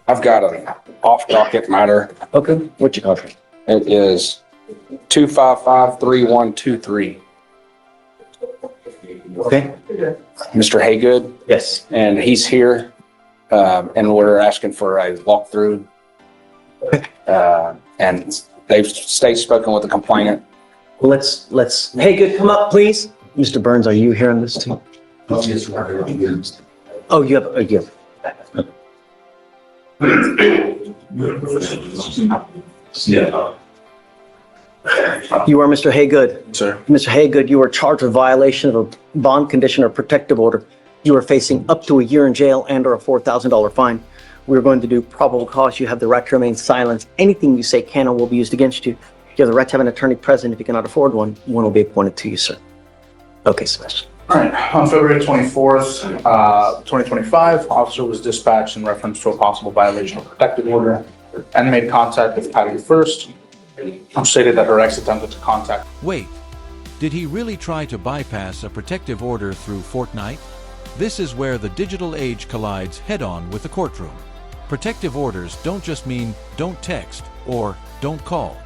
I've got an off-docket matter. Okay, what's your contract? It is 2553123. Okay. Mr. Haygood, Yes. and he's here, and we're asking for a walkthrough. And they've spoken with the complainant. Let's. Hey, good. Come up, please. Mr. Burns, are you hearing this too? Oh, you have. Yeah. You are Mr. Haygood. Sir. Mr. Haygood, you are charged with violation of a bond condition or protective order. You are facing up to a year in jail and or a $4,000 fine. We're going to do probable cause. You have the right to remain silent. Anything you say can or will be used against you. You have the right to have an attorney present. If you cannot afford one, one will be appointed to you, sir. Okay, Sebastian. All right. On February 24th, 2025, officer was dispatched in reference to a possible violation of protective order and made contact with Patty first. Stated that her ex attempted to contact. Wait, did he really try to bypass a protective order through Fortnite? This is where the digital age collides head-on with the courtroom. Protective orders don't just mean don't text or don't call.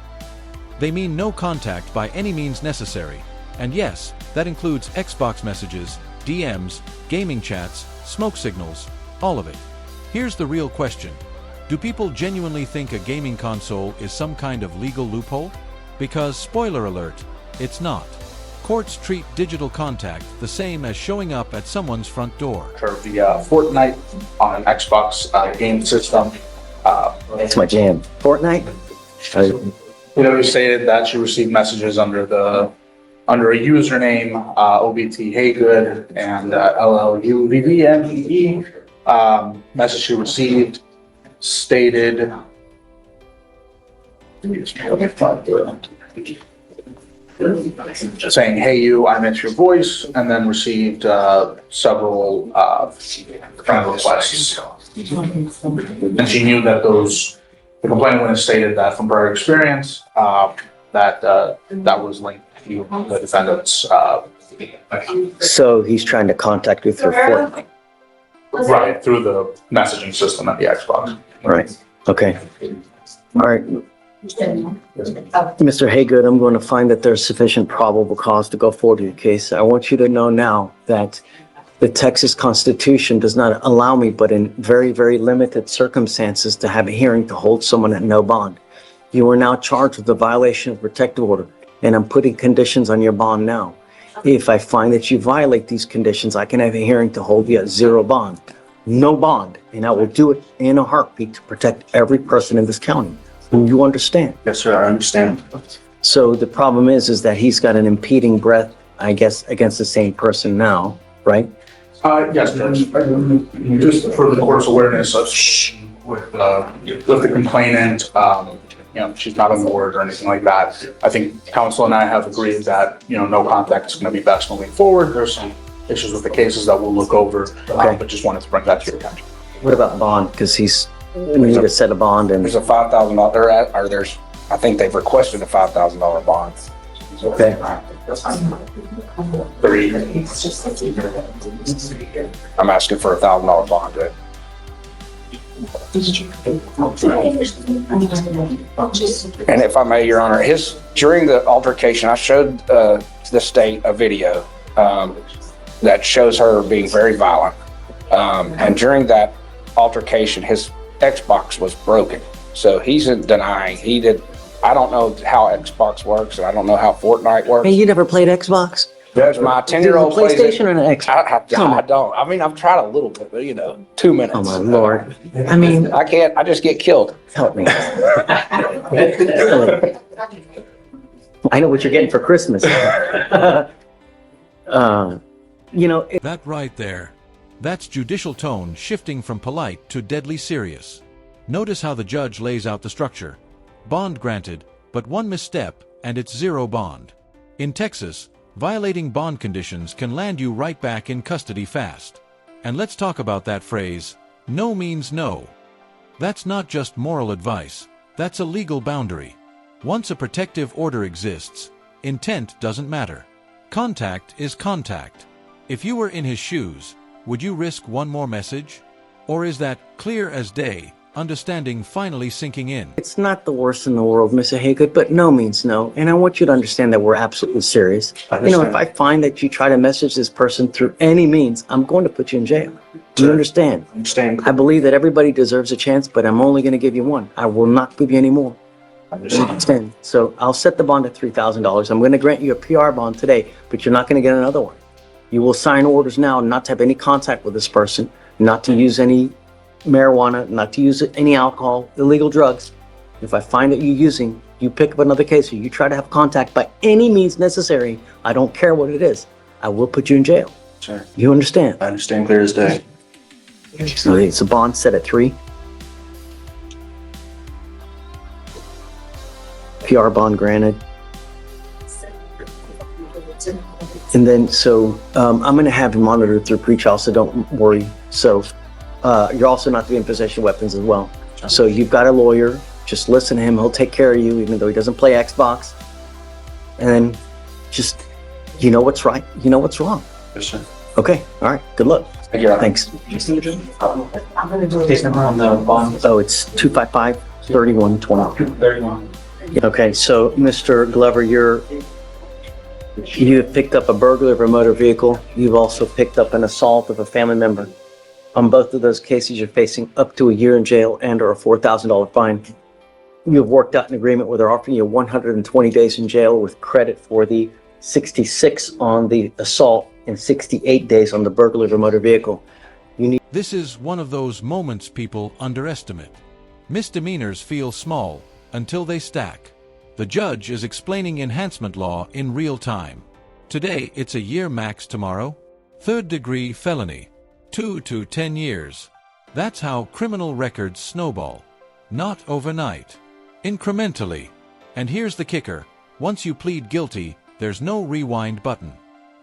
They mean no contact by any means necessary. And yes, that includes Xbox messages, DMs, gaming chats, smoke signals, all of it. Here's the real question. Do people genuinely think a gaming console is some kind of legal loophole? Because, spoiler alert, it's not. Courts treat digital contact the same as showing up at someone's front door. Her via Fortnite on an Xbox game system. It's my jam. Fortnite? It stated that she received messages under a username OBT Haygood and LLUVVMEE. Message she received stated saying, "Hey you, I miss your voice," and then received several friend requests. And she knew that the complainant would have stated that from prior experience, that was linked to the defendant's. So he's trying to contact you through Fortnite. Right, through the messaging system at the Xbox. Right. Okay. All right. Mr. Haygood, I'm going to find that there's sufficient probable cause to go forward with the case. I want you to know now that the Texas Constitution does not allow me, but in very, very limited circumstances, to have a hearing to hold someone at no bond. You are now charged with a violation of protective order, and I'm putting conditions on your bond now. If I find that you violate these conditions, I can have a hearing to hold you at zero bond, no bond, and I will do it in a heartbeat to protect every person in this county. Do you understand? Yes, sir, I understand. So the problem is that he's got an impeding breath, I guess, against the same person now, right? Yes, Judge. Just for the court's awareness of with the complainant, she's not on board or anything like that. I think counsel and I have agreed that, no contact is going to be best moving forward. There's some issues with the cases that we'll look over, but just wanted to bring that to your attention. What about bond? Because we need to set a bond, and There's a $5,000, I think they've requested a $5,000 bond. okay. I'm asking for a $1,000 bond. And if I may, Your Honor, during the altercation, I showed the state a video that shows her being very violent. And during that altercation, his Xbox was broken. So he's denying he did. I don't know how Xbox works, and I don't know how Fortnite works. Hey, you never played Xbox? There's my 10-year-old Is it a PlayStation or an Xbox? I don't. I mean, I've tried a little bit, but 2 minutes. Oh my Lord. I mean, I can't. I just get killed. help me. I know what you're getting for Christmas. That right there. That's judicial tone shifting from polite to deadly serious. Notice how the judge lays out the structure. Bond granted, but one misstep and it's zero bond. In Texas, violating bond conditions can land you right back in custody fast. And let's talk about that phrase, no means no. That's not just moral advice, that's a legal boundary. Once a protective order exists, intent doesn't matter. Contact is contact. If you were in his shoes, would you risk one more message? Or is that clear as day, understanding finally sinking in. It's not the worst in the world, Mr. Haygood, but no means no. And I want you to understand that we're absolutely serious. You know, if I find that you try to message this person through any means, I'm going to put you in jail. Do you understand? I understand. I believe that everybody deserves a chance, but I'm only going to give you one. I will not give you any more. I You understand. understand? So I'll set the bond at $3,000. I'm going to grant you a PR bond today, but you're not going to get another one. You will sign orders now not to have any contact with this person, not to use any marijuana, not to use any alcohol, illegal drugs. If I find that you're using, you pick up another case or you try to have contact by any means necessary, I don't care what it is, I will put you in jail. Sure. You understand? I understand clear as day. So it's a bond set at 3. PR bond granted. And then, so I'm going to have you monitored through pretrial, so don't worry. So you're also not to be in possession of weapons as well. So you've got a lawyer. Just listen to him. He'll take care of you, even though he doesn't play Xbox. And then just, you know what's right. You know what's wrong. Yes, sir. Okay. All right. Good luck. Thank you, Your Honor. Thanks. Case number on the bond. Oh, it's 255-3120. 31. Okay. So, Mr. Glover, you have picked up a burglary of a motor vehicle. You've also picked up an assault of a family member. On both of those cases, you're facing up to a year in jail and or a $4,000 fine. You have worked out an agreement where they're offering you 120 days in jail with credit for the 66 on the assault and 68 days on the burglary of a motor vehicle. This is one of those moments people underestimate. Misdemeanors feel small until they stack. The judge is explaining enhancement law in real time. Today, it's a year max. Tomorrow, third-degree felony, 2 to 10 years. That's how criminal records snowball. Not overnight. Incrementally. And here's the kicker. Once you plead guilty, there's no rewind button.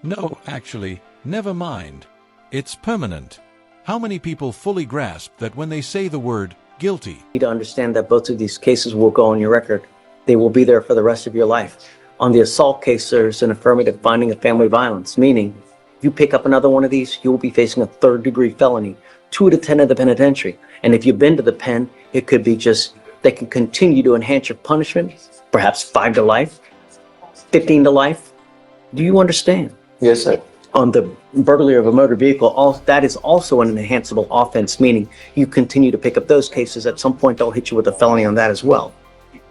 No, actually, never mind. It's permanent. How many people fully grasp that when they say the word guilty? You need to understand that both of these cases will go on your record. They will be there for the rest of your life. On the assault case, there's an affirmative finding of family violence, meaning if you pick up another one of these, you will be facing a third-degree felony, 2 to 10 of the penitentiary. And if you've been to the pen, it could be just, they can continue to enhance your punishment, perhaps 5 to life, 15 to life. Do you understand? Yes, sir. On the burglary of a motor vehicle, that is also an enhanceable offense, meaning you continue to pick up those cases. At some point, they'll hit you with a felony on that as well.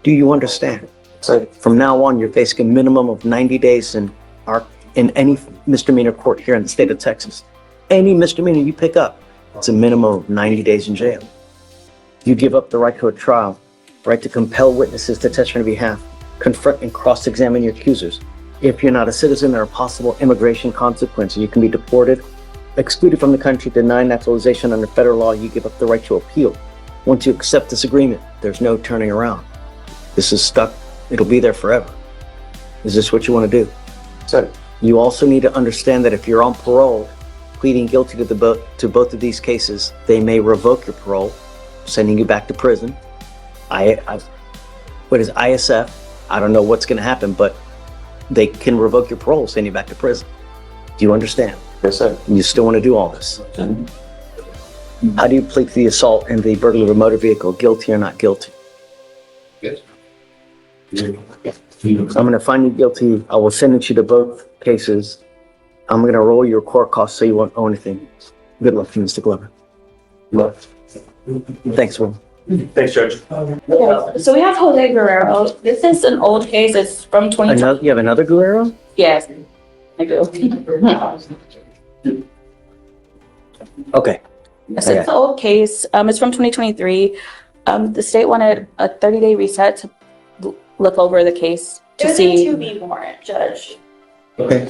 Do you understand? So, From now on, you're facing a minimum of 90 days in any misdemeanor court here in the state of Texas. Any misdemeanor you pick up, it's a minimum of 90 days in jail. You give up the right to a trial, right to compel witnesses to testify on your behalf, confront and cross-examine your accusers. If you're not a citizen, there are possible immigration consequences. You can be deported, excluded from the country, denied naturalization under federal law. You give up the right to appeal. Once you accept this agreement, there's no turning around. This is stuck. It'll be there forever. Is this what you want to do? sir. You also need to understand that if you're on parole, pleading guilty to both of these cases, they may revoke your parole, sending you back to prison. What is ISF? I don't know what's going to happen, but they can revoke your parole, send you back to prison. Do you understand? Yes, sir. You still want to do all this? How do you plead to the assault and the burglary of a motor vehicle? Guilty or not guilty? Yes. I'm going to find you guilty. I will sentence you to both cases. I'm going to roll your court costs so you won't owe anything. Good luck to you, Mr. Glover. Look. Thanks, Will. Thanks, Judge. Yeah, so we have Jose Guerrero. This is an old case. It's from 2020. You have another Guerrero? Yes, I do. Okay. Yes, it's an old case. It's from 2023. The state wanted a 30-day reset to look over the case to There's see. a 2B warrant, Judge. Okay.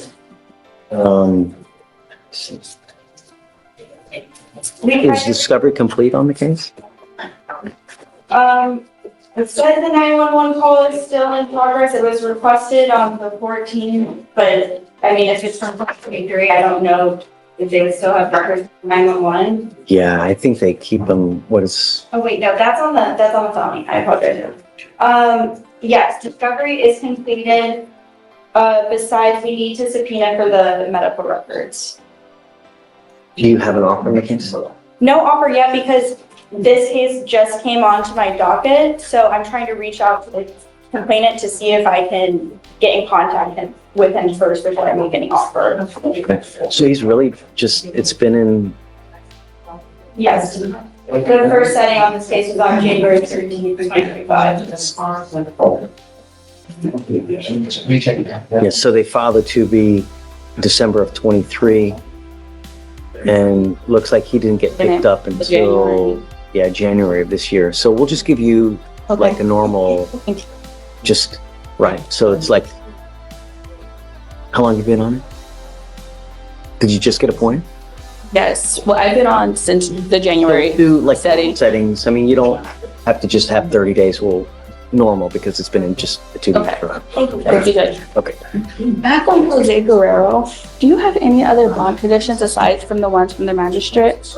Is discovery complete on the case? It says the 911 call is still in progress. It was requested on the 14th, but I mean, if it's from 2023, I don't know if they would still have records of 911. Yeah, I think they keep them, Oh wait, no, that's on the felony. I apologize. Yes, discovery is completed. Besides, we need to subpoena for the medical records. do you have an offer in the case? No offer yet because This case just came onto my docket, so I'm trying to reach out to the complainant to see if I can get in contact with him first before I make any offer. Okay. So he's really just, it's been in, Yes. The first setting on this case was on January 13th, 2025. yeah, so they filed it to be December of 23. And looks like he didn't get picked up until, yeah, January of this year. So we'll just give you like a normal, just, right. So it's like, how long have you been on it? Did you just get appointed? Yes, well, I've been on since the January. Do like setting. settings. I mean, you don't have to just have 30 days. Well, normal because it's been in just 2 weeks. Okay. Thank you, Judge. Okay. Back on Jose Guerrero, do you have any other bond conditions aside from the ones from the magistrate?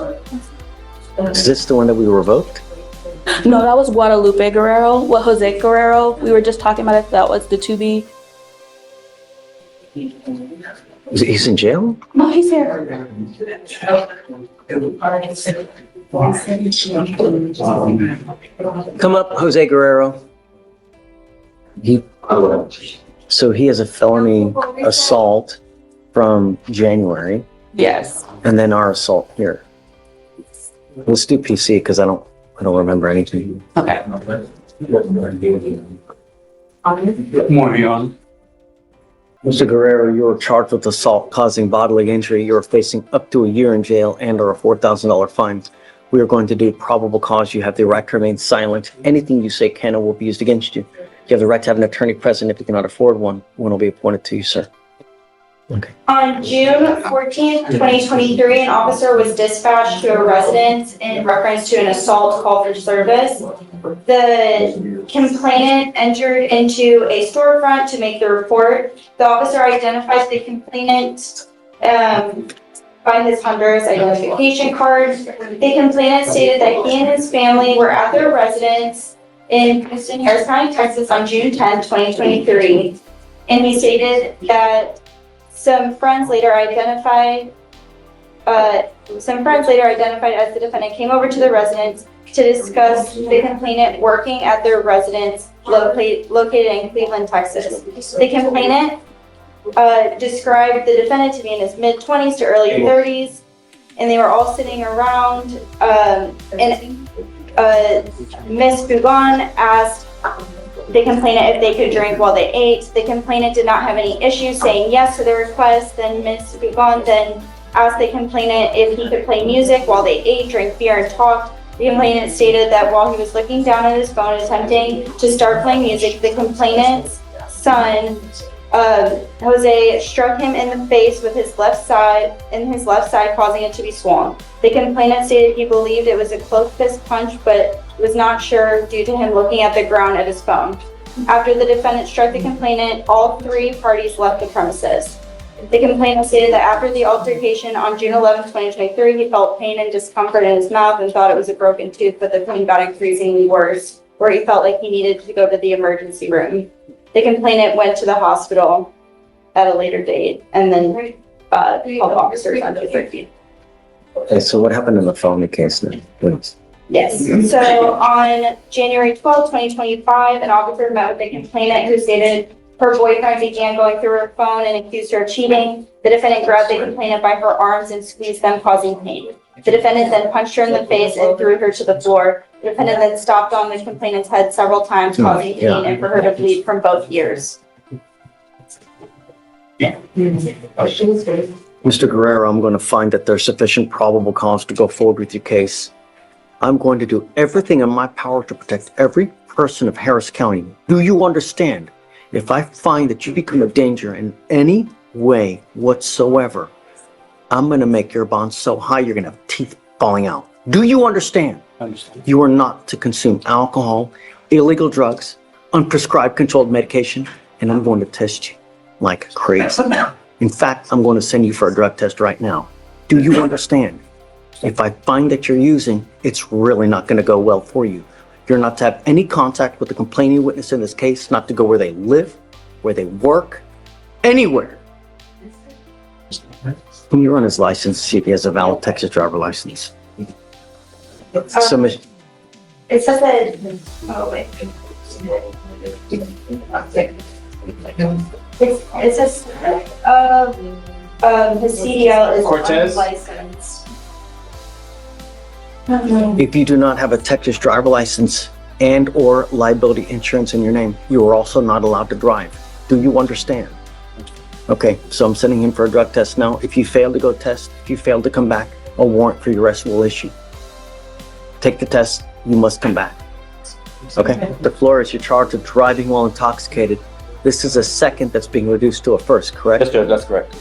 Is this the one that we revoked? No, that was Guadalupe Guerrero. What Jose Guerrero, we were just talking about if that was the 2B. He's in jail? No, he's here. Come up, Jose Guerrero. So he has a felony assault from January Yes. and then our assault here. Let's do PC because I don't remember anything. Okay. Morning, Your Honor. Mr. Guerrero, you are charged with assault causing bodily injury. You are facing up to a year in jail and or a $4,000 fine. We are going to do probable cause. You have the right to remain silent. Anything you say can or will be used against you. You have the right to have an attorney present. If you cannot afford one will be appointed to you, sir. Okay. On June 14th, 2023, an officer was dispatched to a residence in reference to an assault call for service. The complainant entered into a storefront to make the report. The officer identified the complainant by his Honduras identification card. The complainant stated that he and his family were at their residence in Houston, Harris County, Texas on June 10th, 2023. And he stated that some friends later identified as the defendant came over to the residence to discuss the complainant working at their residence located in Cleveland, Texas. The complainant described the defendant to be in his mid-20s to early 30s, and they were all sitting around, and Ms. Bougon asked the complainant if they could drink while they ate. The complainant did not have any issues saying yes to the request. Then Ms. Bougon then asked the complainant if he could play music while they ate, drank beer, and talked. The complainant stated that while he was looking down at his phone attempting to start playing music, the complainant's son, Jose, struck him in the face with his left side, causing it to be swollen. The complainant stated he believed it was a close fist punch, but was not sure due to him looking at the ground at his phone. After the defendant struck the complainant, all three parties left the premises. The complainant stated that after the altercation on June 11, 2023, he felt pain and discomfort in his mouth and thought it was a broken tooth, but the pain got increasingly worse, where he felt like he needed to go to the emergency room. The complainant went to the hospital at a later date and then called officers on 2:30. Okay, so what happened in the felony case then, please? Yes. So on January 12, 2025, an officer met with the complainant who stated her boyfriend began going through her phone and accused her of cheating. The defendant grabbed the complainant by her arms and squeezed them, causing pain. The defendant then punched her in the face and threw her to the floor. The defendant then stomped on the complainant's head several times, causing pain and for her to bleed from both ears. Mr. Guerrero, I'm going to find that there's sufficient probable cause to go forward with your case. I'm going to do everything in my power to protect every person of Harris County. Do you understand? If I find that you become a danger in any way whatsoever, I'm going to make your bond so high you're going to have teeth falling out. Do you understand? I understand. You are not to consume alcohol, illegal drugs, unprescribed controlled medication, and I'm going to test you like crazy. In fact, I'm going to send you for a drug test right now. Do you understand? If I find that you're using, it's really not going to go well for you. You're not to have any contact with the complaining witness in this case, not to go where they live, where they work, anywhere. Can you run his license, see if he has a valid Texas driver license? Submission. It says that, oh wait. It says, the CDL is Cortez? licensed. If you do not have a Texas driver license and or liability insurance in your name, you are also not allowed to drive. Do you understand? Okay, so I'm sending him for a drug test now. If you fail to go test, if you fail to come back, a warrant for your arrest will issue. Take the test, you must come back. Okay, the floor is you're charged with driving while intoxicated. This is a second that's being reduced to a first, correct? Yes, Judge, that's correct.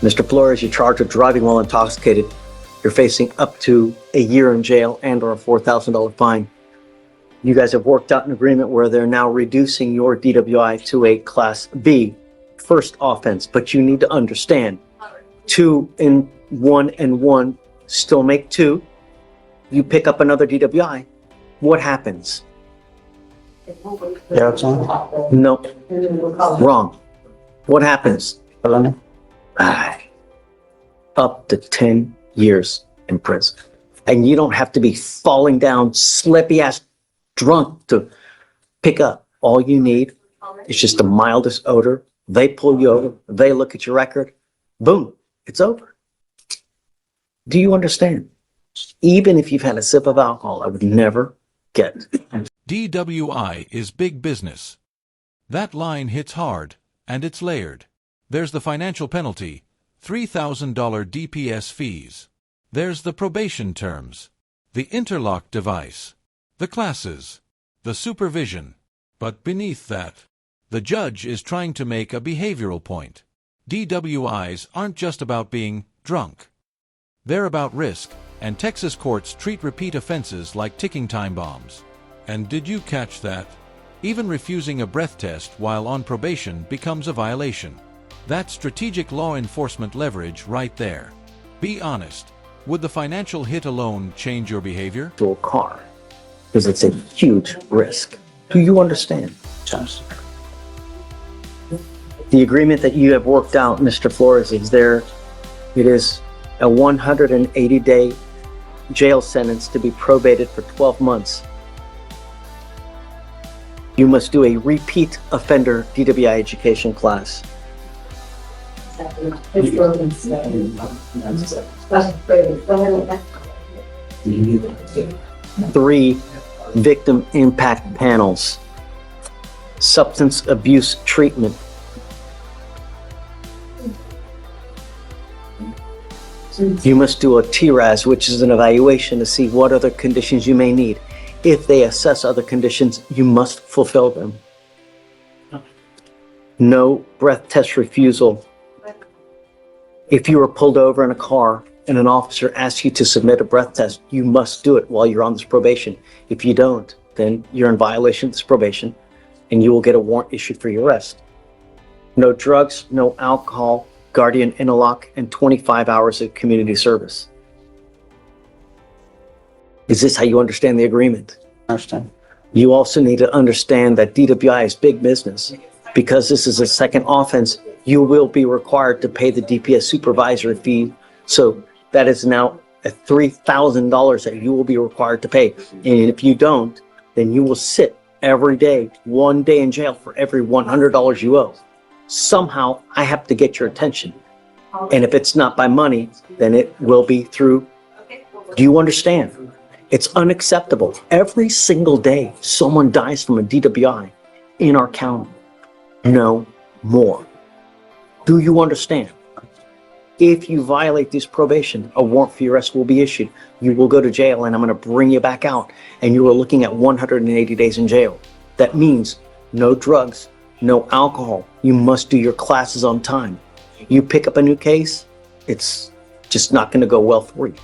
Mr. Flores, you're charged with driving while intoxicated. You're facing up to a year in jail and or a $4,000 fine. You guys have worked out an agreement where they're now reducing your DWI to a Class B, first offense, but you need to understand, 2 and 1 and 1 still make 2. You pick up another DWI, what happens? Yeah, it's on. No, wrong. What happens? Up to 10 years in prison. And you don't have to be falling down, slippy ass drunk to pick up. All you need is just the mildest odor. They pull you over, they look at your record, boom, it's over. Do you understand? Even if you've had a sip of alcohol, I would never get. DWI is big business. That line hits hard, and it's layered. There's the financial penalty, $3,000 DPS fees. There's the probation terms, the interlock device, the classes, the supervision. But beneath that, the judge is trying to make a behavioral point. DWIs aren't just about being drunk. They're about risk, and Texas courts treat repeat offenses like ticking time bombs. And did you catch that? Even refusing a breath test while on probation becomes a violation. That's strategic law enforcement leverage right there. Be honest, would the financial hit alone change your behavior? To a car, because it's a huge risk. Do you understand? The agreement that you have worked out, Mr. Flores, is there. It is a 180-day jail sentence to be probated for 12 months. You must do a repeat offender DWI education class. 3 victim impact panels. Substance abuse treatment. You must do a TRAS, which is an evaluation to see what other conditions you may need. If they assess other conditions, you must fulfill them. No breath test refusal. If you are pulled over in a car and an officer asks you to submit a breath test, you must do it while you're on this probation. If you don't, then you're in violation of this probation and you will get a warrant issued for your arrest. No drugs, no alcohol, guardian interlock, and 25 hours of community service. Is this how you understand the agreement? I understand. You also need to understand that DWI is big business. Because this is a second offense, you will be required to pay the DPS supervisory fee. So that is now a $3,000 that you will be required to pay. And if you don't, then you will sit every day, 1 day in jail for every $100 you owe. Somehow I have to get your attention. And if it's not by money, then it will be through. Do you understand? It's unacceptable. Every single day, someone dies from a DWI in our county. No more. Do you understand? If you violate this probation, a warrant for your arrest will be issued. You will go to jail and I'm going to bring you back out and you are looking at 180 days in jail. That means no drugs, no alcohol. You must do your classes on time. You pick up a new case, it's just not going to go well for you.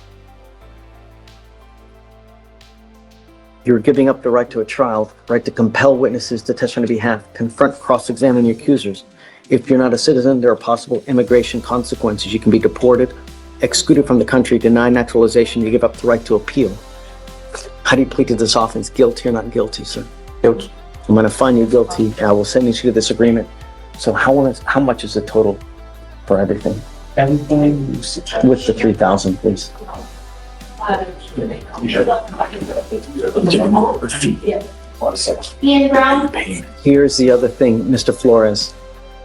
You're giving up the right to a trial, right to compel witnesses to testify on your behalf, confront, cross-examine your accusers. If you're not a citizen, there are possible immigration consequences. You can be deported, excluded from the country, denied naturalization. You give up the right to appeal. How do you plead to this offense? Guilty or not guilty, sir? Guilty. I'm going to find you guilty. I will send you to this agreement. So how much is the total for everything? Everything. With the 3,000, please. Ian Brown? Here's the other thing, Mr. Flores.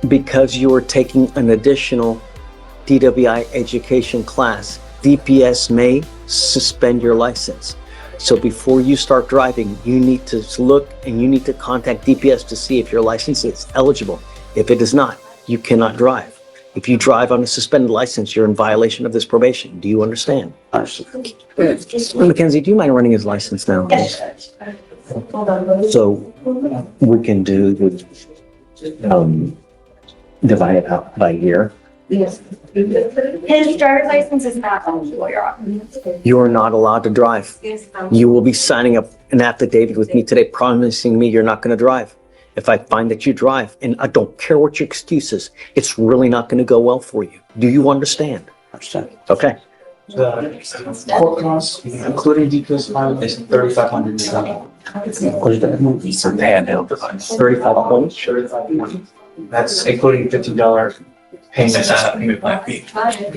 Because you are taking an additional DWI education class, DPS may suspend your license. So before you start driving, you need to look and you need to contact DPS to see if your license is eligible. If it is not, you cannot drive. If you drive on a suspended license, you're in violation of this probation. Do you understand? Mackenzie, do you mind running his license now? Yes. So we can do divide it out by year. Yes. His driver's license is not eligible, Your Honor. You are not allowed to drive. You will be signing up an affidavit with me today promising me you're not going to drive. If I find that you drive, and I don't care what your excuse is, it's really not going to go well for you. Do you understand? Understand. Okay. The court costs, including DPS fine, is $3,500. What is that? It's a handheld device. 35 points. That's including $50 payment plan fee.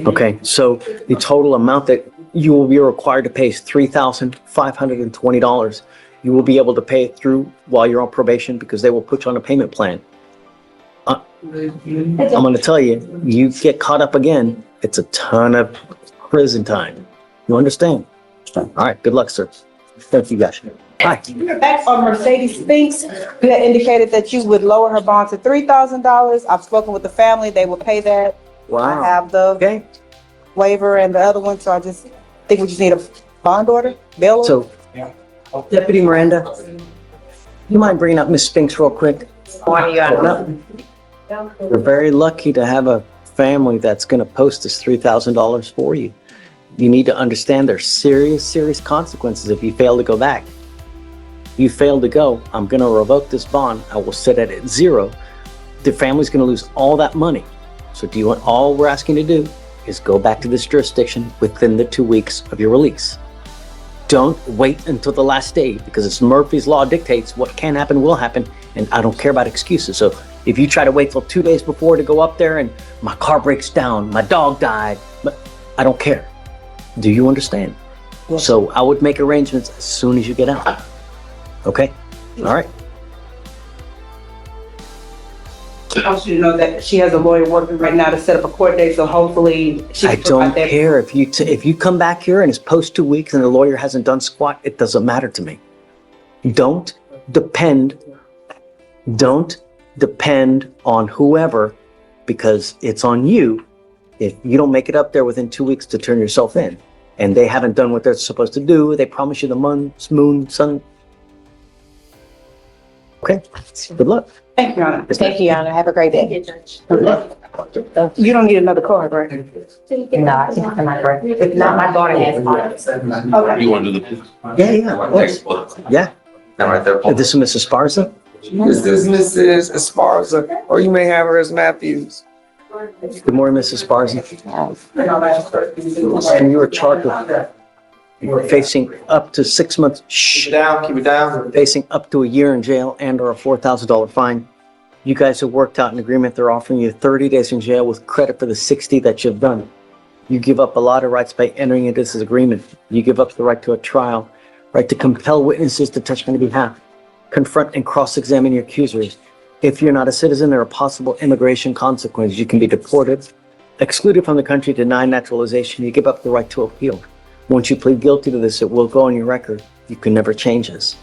Okay, so the total amount that you will be required to pay is $3,520. You will be able to pay it through while you're on probation because they will put you on a payment plan. I'm going to tell you, you get caught up again, it's a ton of prison time. You understand? All right, good luck, sir. Thank you, guys. Hi. Back on Mercedes Spinks, you had indicated that you would lower her bond to $3,000. I've spoken with the family, they will pay that. I Wow. have the Okay, waiver and the other one, so I just think we just need a bond order, bail order. so Deputy Miranda, you mind bringing up Miss Spinks real quick? No. We're very lucky to have a family that's going to post this $3,000 for you. You need to understand there's serious consequences if you fail to go back. You fail to go, I'm going to revoke this bond. I will set it at zero. The family's going to lose all that money. So do you want, all we're asking to do is go back to this jurisdiction within the 2 weeks of your release. Don't wait until the last day because it's Murphy's Law dictates what can happen will happen, and I don't care about excuses. So if you try to wait till 2 days before to go up there and my car breaks down, my dog died, I don't care. Do you understand? So I would make arrangements as soon as you get out. Okay? All right. I want you to know that she has a lawyer working right now to set up a court date, so hopefully she I can provide don't that. care if you come back here and it's post 2 weeks and the lawyer hasn't done squat, it doesn't matter to me. Don't depend on whoever because it's on you if you don't make it up there within 2 weeks to turn yourself in. And they haven't done what they're supposed to do. They promise you the moon, sun. Okay, good luck. Thank you, Your Honor. Thank you, Your Honor. Have a great day. You don't need another card, right? No, I think I'm not correct. If not, my daughter has mine. Okay. You want to do the? Yeah, of course. Yeah. That right there. This is Mrs. Sparza. This is Mrs. Esparza, or you may have her as Matthews. Good morning, Mrs. Sparza. And you were charged with facing up to 6 months. Keep it down, keep it down. Facing up to a year in jail and or a $4,000 fine. You guys have worked out an agreement. They're offering you 30 days in jail with credit for the 60 that you've done. You give up a lot of rights by entering into this agreement. You give up the right to a trial, right to compel witnesses to testify on your behalf, confront and cross-examine your accusers. If you're not a citizen, there are possible immigration consequences. You can be deported, excluded from the country, denied naturalization. You give up the right to appeal. Once you plead guilty to this, it will go on your record. You can never change this.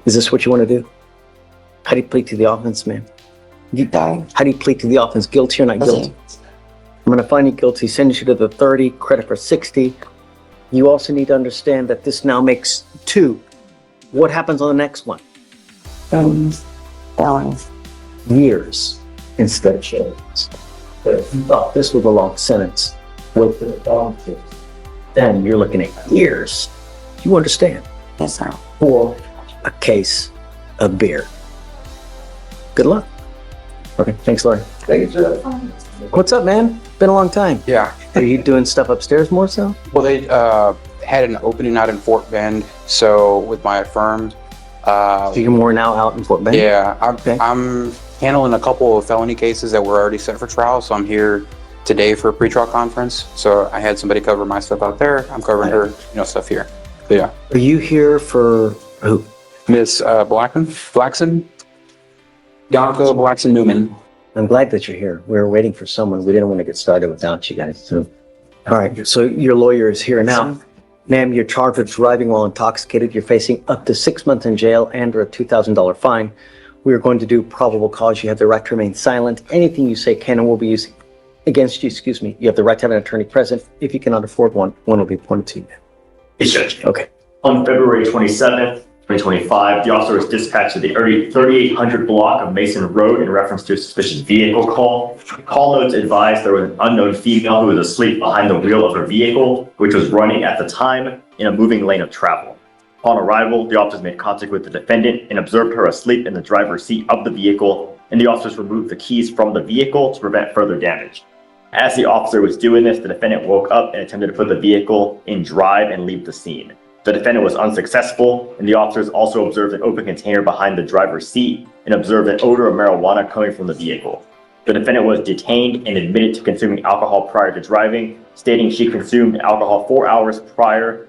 Is this what you want to do? How do you plead to the offense, man? How do you plead to the offense? Guilty or not guilty? I'm going to find you guilty, send you to the 30, credit for 60. You also need to understand that this now makes 2. What happens on the next one? Years instead of years. If you thought this was a long sentence, with the then you're looking at years. You understand? Yes, sir. For a case of beer. Good luck. Okay, thanks, Laurie. Thank you, Judge. What's up, man? Been a long time. Yeah. Are you doing stuff upstairs more so? Well, they had an opening out in Fort Bend, so with my firm, So you're more now out in Fort Bend? yeah, Okay. I'm handling a couple of felony cases that were already set for trial, so I'm here today for a pretrial conference. So I had somebody cover my stuff out there. I'm covering her, stuff here. So, yeah. Are you here for who? Miss Blackson? Bianca Blackson Newman. I'm glad that you're here. We were waiting for someone. We didn't want to get started without you guys. So, all right. So your lawyer is here now. Ma'am, you're charged with driving while intoxicated. You're facing up to 6 months in jail and or a $2,000 fine. We are going to do probable cause. You have the right to remain silent. Anything you say can and will be used against you. You have the right to have an attorney present. If you cannot afford one will be appointed to you. Yes, Judge. Okay. On February 27th, 2025, the officer was dispatched to the 3800 block of Mason Road in reference to a suspicious vehicle call. Call notes advised there was an unknown female who was asleep behind the wheel of her vehicle, which was running at the time in a moving lane of travel. Upon arrival, the officers made contact with the defendant and observed her asleep in the driver's seat of the vehicle, and the officers removed the keys from the vehicle to prevent further damage. As the officer was doing this, the defendant woke up and attempted to put the vehicle in drive and leave the scene. The defendant was unsuccessful, and the officers also observed an open container behind the driver's seat and observed an odor of marijuana coming from the vehicle. The defendant was detained and admitted to consuming alcohol prior to driving, stating she consumed alcohol 4 hours prior,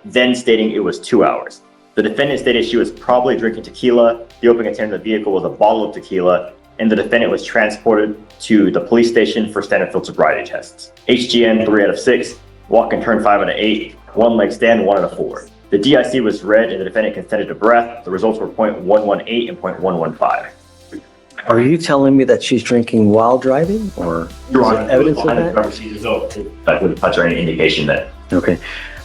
then stating it was 2 hours. The defendant stated she was probably drinking tequila, the open container in the vehicle was a bottle of tequila, and the defendant was transported to the police station for standard field sobriety tests. HGN 3 out of 6, walk and turn 5 out of 8, one leg stand 1 out of 4. The DIC was read and the defendant consented to breath. The results were 0.118 and 0.115. Are you telling me that she's drinking while driving, or is there evidence of that? That wouldn't touch or any indication that. Okay.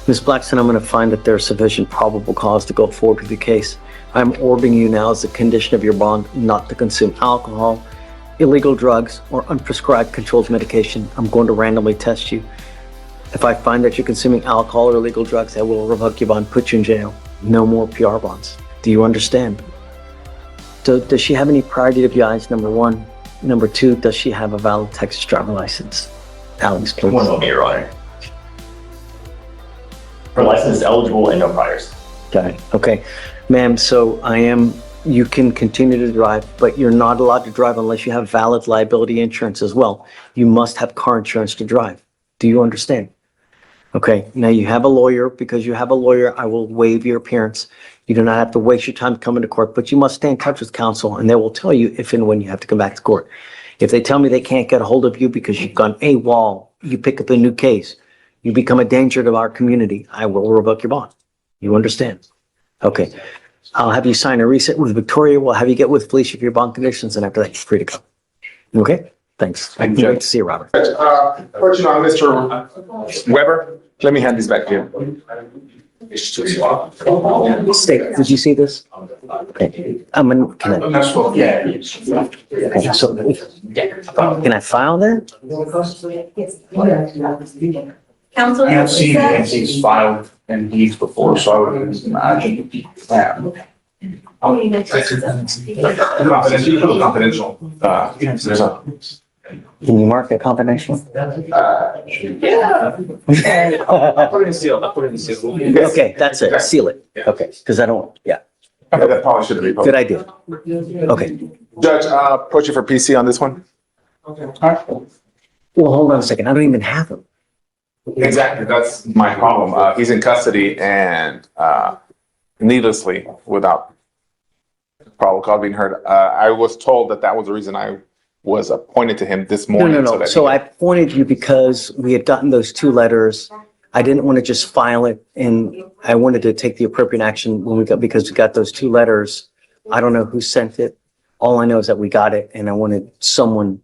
Ms. Blackson, I'm going to find that there's sufficient probable cause to go forward with the case. I'm ordering you now as a condition of your bond not to consume alcohol, illegal drugs, or unprescribed controlled medication. I'm going to randomly test you. If I find that you're consuming alcohol or illegal drugs, I will revoke your bond, put you in jail. No more PR bonds. Do you understand? So does she have any prior DWIs, number one? Number two, does she have a valid Texas driver license? Alex, please. One moment, Your Honor. Her license is eligible and no priors. Got it. Okay. Ma'am, so you can continue to drive, but you're not allowed to drive unless you have valid liability insurance as well. You must have car insurance to drive. Do you understand? Okay. Now you have a lawyer. Because you have a lawyer, I will waive your appearance. You do not have to waste your time coming to court, but you must stay in touch with counsel and they will tell you if and when you have to come back to court. If they tell me they can't get a hold of you because you've gone AWOL, you pick up a new case, you become a danger to our community, I will revoke your bond. You understand? Okay. I'll have you sign a reset with Victoria. We'll have you get with Fleischer for your bond conditions, and after that, you're free to go. Okay? Thanks. Great to see you, Robert. Fortunately, Mr. Weber, let me hand this back to you. State, did you see this? Okay. Can I file that? Counsel. I have seen these filed in deeds before, so I would imagine. Confidential. There's a. Can you mark it confidential? Yeah. I'll put it in seal. Okay, that's it. Seal it. Okay, because I don't, yeah. Okay, that probably should be. Good idea. Okay. Judge, approach you for PC on this one. Well, hold on a second. I don't even have him. Exactly, that's my problem. He's in custody and needlessly, without probable cause being heard. I was told that was the reason I was appointed to him this morning. No. So I appointed you because we had gotten those 2 letters. I didn't want to just file it, and I wanted to take the appropriate action because we got those 2 letters. I don't know who sent it. All I know is that we got it, and I wanted someone.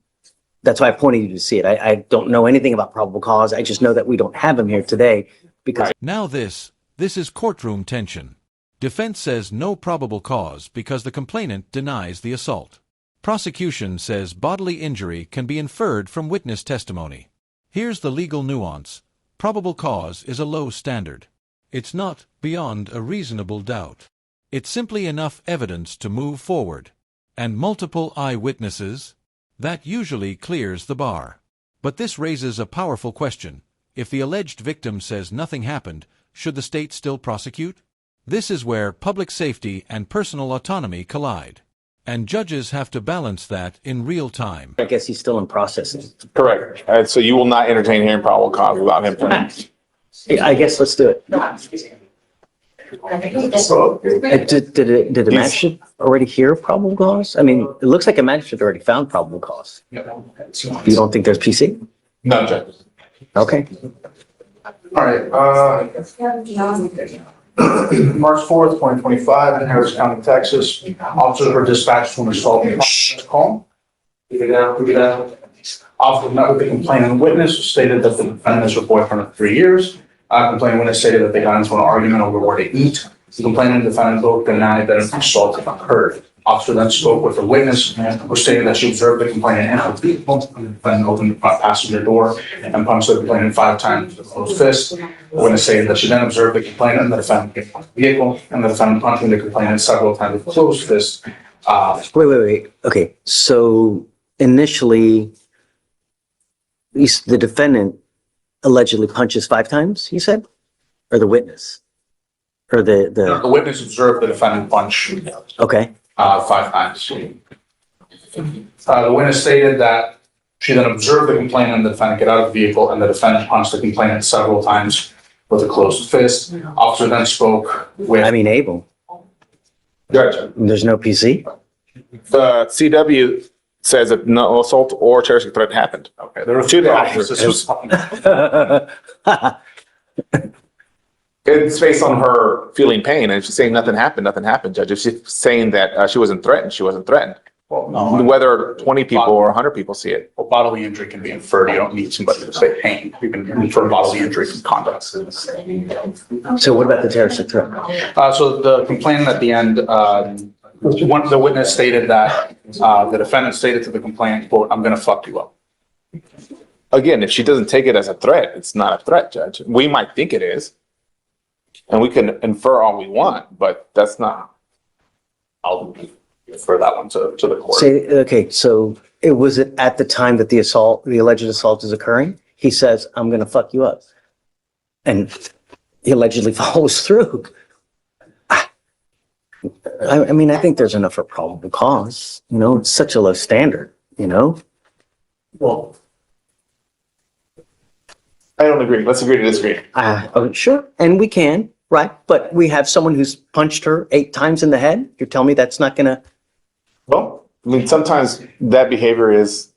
That's why I appointed you to see it. I don't know anything about probable cause. I just know that we don't have him here today because. Now this is courtroom tension. Defense says no probable cause because the complainant denies the assault. Prosecution says bodily injury can be inferred from witness testimony. Here's the legal nuance. Probable cause is a low standard. It's not beyond a reasonable doubt. It's simply enough evidence to move forward. And multiple eyewitnesses? That usually clears the bar. But this raises a powerful question. If the alleged victim says nothing happened, should the state still prosecute? This is where public safety and personal autonomy collide. and judges have to balance that in real time. I guess he's still in processing. Correct. So you will not entertain hearing probable cause without him. I guess let's do it. Did the magistrate already hear probable cause? I mean, it looks like a magistrate already found probable cause. You don't think there's PC? No, Judge. Okay. All right, March 4th, 2025, in Harris County, Texas, officers were dispatched to an assault call. Officer met with the complainant witness, stated that the defendant is her boyfriend of 3 years. Complainant witness stated that they got into an argument over where to eat. The complainant and defendant both denied that an assault had occurred. Officer then spoke with the witness, who stated that she observed the complainant in her vehicle. The defendant opened the front passenger door and punched the complainant 5 times with a closed fist. The witness stated that she then observed the complainant and the defendant get out of the vehicle, and the defendant punching the complainant several times with a closed fist. Wait. Okay, so initially, the defendant allegedly punches 5 times, you said? Or the witness? Or The witness observed the defendant punch Okay. 5 times. The witness stated that she then observed the complainant and the defendant get out of the vehicle, and the defendant punched the complainant several times with a closed fist. Officer then spoke with. Abel. Judge, There's no PC? the CW says that no assault or terroristic threat happened. Okay, there were To the officers. Okay. It's based on her feeling pain, and if she's saying nothing happened, Judge. If she's saying that she wasn't threatened, she wasn't threatened. Well, no, Whether 20 people or 100 people see it. well, bodily injury can be inferred. You don't need somebody to say pain. You can infer bodily injury from conduct. So what about the terroristic threat? So the complainant at the end, the witness stated that the defendant stated to the complainant, quote, "I'm gonna fuck you up." Again, if she doesn't take it as a threat, it's not a threat, Judge. We might think it is. And we can infer all we want, but that's not. I'll refer that one to the court. Okay, so was it at the time that the alleged assault is occurring? He says, "I'm gonna fuck you up." And he allegedly follows through. I mean, I think there's enough for probable cause, it's such a low standard, Well, I don't agree. Let's agree to disagree. Sure, and we can, right? But we have someone who's punched her 8 times in the head. You're telling me that's not gonna? Well, I mean, sometimes that behavior is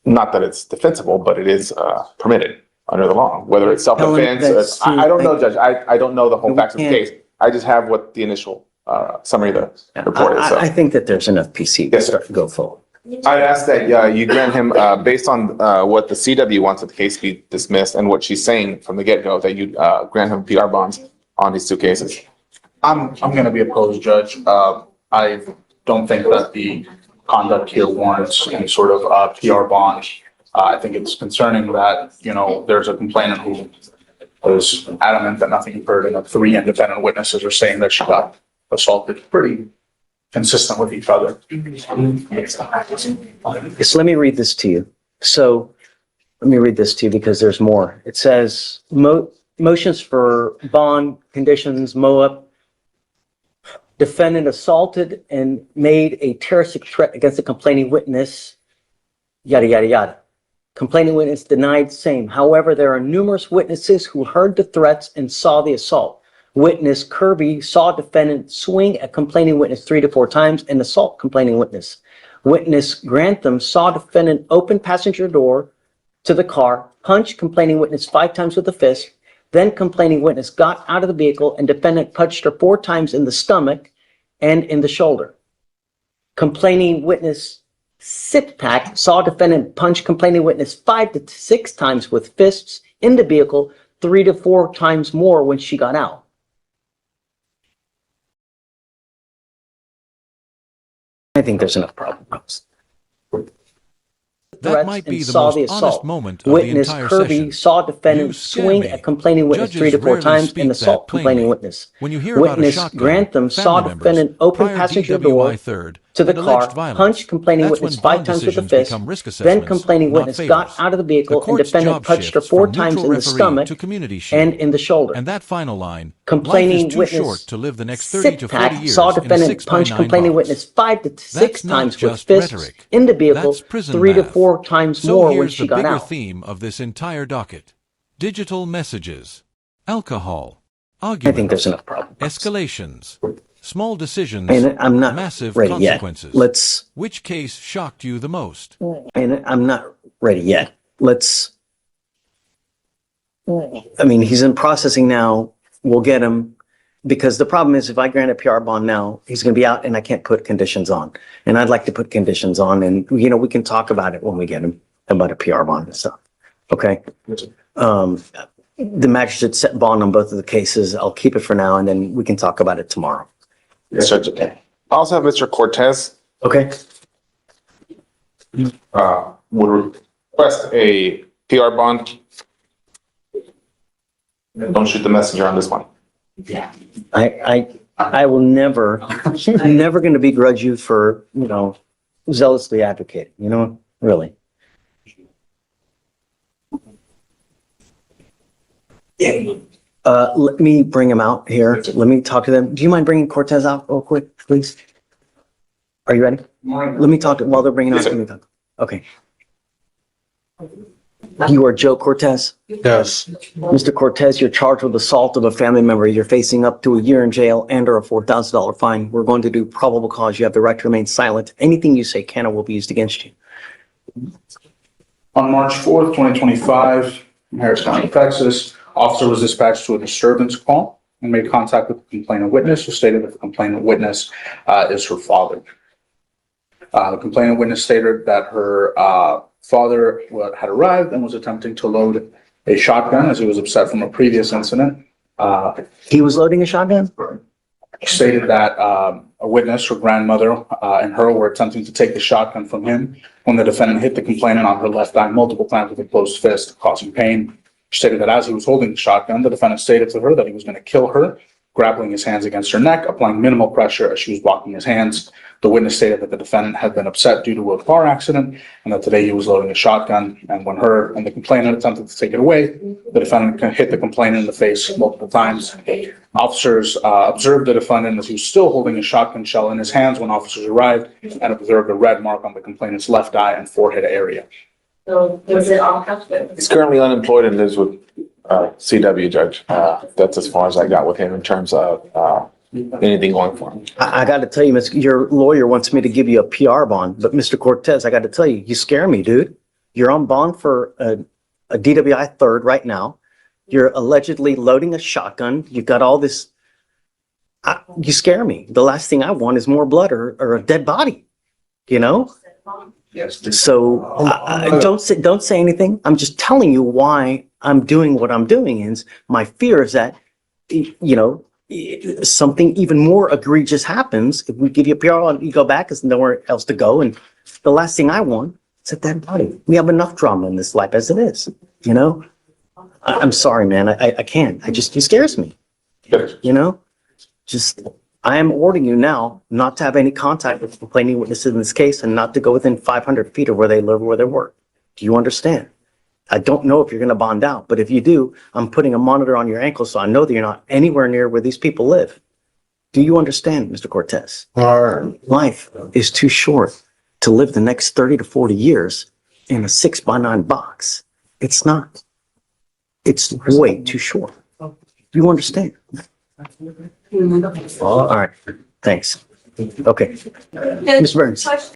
not that it's defensible, but it is permitted under the law, whether it's self-defense. I don't know, Judge. I don't know the whole facts of the case. I just have what the initial summary of the report is. So. I think that there's enough PC to start to go forward. I'd ask that you grant him, based on what the CW wants that the case be dismissed and what she's saying from the get-go, that you grant him PR bonds on these 2 cases. I'm going to be opposed, Judge. I don't think that the conduct here warrants any sort of PR bond. I think it's concerning that, there's a complainant who is adamant that nothing occurred, and the 3 independent witnesses are saying that she got assaulted. Pretty consistent with each other. So let me read this to you. Because there's more. It says, motions for bond conditions, MOA. Defendant assaulted and made a terroristic threat against the complaining witness, yada, yada, yada. Complaining witness denied same. However, there are numerous witnesses who heard the threats and saw the assault. Witness Kirby saw defendant swing at complaining witness 3 to 4 times and assault complaining witness. Witness Grantham saw defendant open passenger door to the car, punch complaining witness 5 times with a fist. Then complaining witness got out of the vehicle and defendant punched her 4 times in the stomach and in the shoulder. Complaining witness Sitpak saw defendant punch complaining witness 5 to 6 times with fists in the vehicle, 3 to 4 times more when she got out. I think there's enough problems. That threats might and be the saw most the honest assault. moment of the Witness entire Kirby session. saw You defendant scare swing me. at complaining witness Judges 3 to 4 rarely times speak and that assault complaining plainly. witness. When you hear about a Witness shotgun, Grantham saw family members, defendant open prior passenger DWI door third, to the and alleged car, violence. punched complaining That's witness when 5 bond times with the decisions fist. become risk Then assessments, complaining not witness got favors. out of the The vehicle and court's defendant job punched her shifts 4 from times neutral in the referee stomach to community shield. and in the shoulder. And that final line, life is Complaining too witness short to live the next 30 to 40 Sitpak years saw in a defendant 6x9 punch complaining box. witness 5 to 6 That's not times with just fists rhetoric. in the vehicle, That's prison 3 to math. 4 times So more when here's she the got bigger out. theme of this entire docket. Digital messages, alcohol, I arguments, think there's enough problems. escalations, small decisions, And I'm not massive ready yet. consequences. Which case shocked you the most? And I'm not ready yet. I mean, he's in processing now. We'll get him. Because the problem is if I grant a PR bond now, he's going to be out and I can't put conditions on. And I'd like to put conditions on and, you know, we can talk about it when we get him about a PR bond and stuff. Okay? The magistrate set bond on both of the cases. I'll keep it for now and then we can talk about it tomorrow. Yes, Judge. I also have Mr. Cortez. Okay? Would request a PR bond. Don't shoot the messenger on this one. I will never, I'm never going to begrudge you for, you know, zealously advocating, you know, really. Let me bring him out here. Let me talk to them. Do you mind bringing Cortez out real quick, please? Are you ready? Let me talk to, while they're bringing out. Let me talk. Okay. You are Joe Cortez? Yes. Mr. Cortez, you're charged with assault of a family member. You're facing up to a year in jail and or a $4,000 fine. We're going to do probable cause. You have the right to remain silent. Anything you say can or will be used against you. On March 4th, 2025, in Harris County, Texas, officer was dispatched to a disturbance call and made contact with the complainant witness, who stated that the complainant witness is her father. The complainant witness stated that her father had arrived and was attempting to load a shotgun as he was upset from a previous incident. He was loading a shotgun? He stated that a witness, her grandmother, and her were attempting to take the shotgun from him when the defendant hit the complainant on her left eye multiple times with a closed fist, causing pain. She stated that as he was holding the shotgun, the defendant stated to her that he was going to kill her, grappling his hands against her neck, applying minimal pressure as she was blocking his hands. The witness stated that the defendant had been upset due to a car accident and that today he was loading a shotgun. And when her and the complainant attempted to take it away, the defendant hit the complainant in the face multiple times. Officers observed the defendant as he was still holding a shotgun shell in his hands when officers arrived and observed a red mark on the complainant's left eye and forehead area. So was it all custody? He's currently unemployed and lives with CW, Judge. That's as far as I got with him in terms of anything going for him. I got to tell you, your lawyer wants me to give you a PR bond, but Mr. Cortez, I got to tell you, you scare me, dude. You're on bond for a DWI third right now. You're allegedly loading a shotgun. You've got all this. You scare me. The last thing I want is more blood or a dead body, you know? Yes. So don't say anything. I'm just telling you why I'm doing what I'm doing. Is my fear is that, you know, something even more egregious happens if we give you a PR and you go back, there's nowhere else to go. And the last thing I want is a dead body. We have enough drama in this life as it is, you know? I'm sorry, man. I can't. It scares me, you know? I am ordering you now not to have any contact with complaining witnesses in this case and not to go within 500 feet of where they live or where they work. Do you understand? I don't know if you're going to bond out, but if you do, I'm putting a monitor on your ankle so I know that you're not anywhere near where these people live. Do you understand, Mr. Cortez? Life is too short to live the next 30 to 40 years in a 6x9 box. It's not. It's way too short. Do you understand? All right. Thanks. Okay. Ms. Burns.